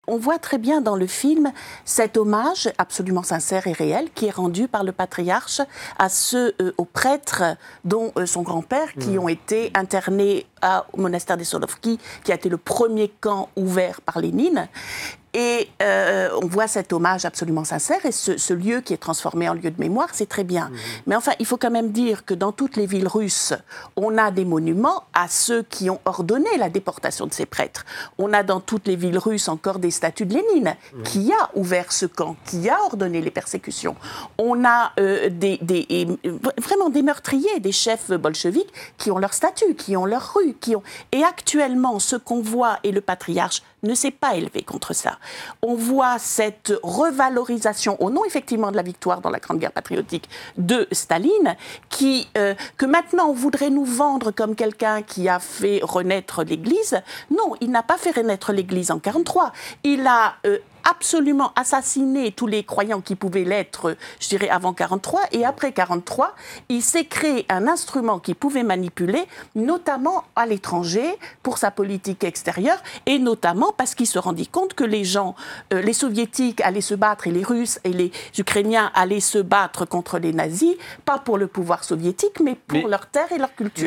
on voit très bien dans le film cet hommage absolument sincère et réel qui est rendu par le patriarche aux prêtres dont son grand-père qui ont été internés au monastère des Solovki, qui a été le premier camp ouvert par Lénine. Et on voit cet hommage absolument sincère et ce lieu qui est transformé en lieu de mémoire, c'est très bien. Mais enfin, il faut quand même dire que dans toutes les villes russes, on a des monuments à ceux qui ont ordonné la déportation de ces prêtres. On a dans toutes les villes russes encore des statues de Lénine, qui a ouvert ce camp, qui a ordonné les persécutions. On a vraiment des meurtriers, des chefs bolcheviques qui ont leur statue, qui ont leur rue, Et actuellement, ce qu'on voit, et le patriarche ne s'est pas élevé contre ça. On voit cette revalorisation, au nom effectivement de la victoire dans la Grande Guerre patriotique de Staline, que maintenant on voudrait nous vendre comme quelqu'un qui a fait renaître l'Église. Non, il n'a pas fait renaître l'Église en 1943. Il a absolument assassiné tous les croyants qui pouvaient l'être, je dirais, avant 1943. Et après 1943, il s'est créé un instrument qu'il pouvait manipuler, notamment à l'étranger, pour sa politique extérieure, et notamment parce qu'il se rendit compte que les gens, les soviétiques allaient se battre, et les Russes et les Ukrainiens allaient se battre contre les nazis, pas pour le pouvoir soviétique, mais pour leur terre et leur culture.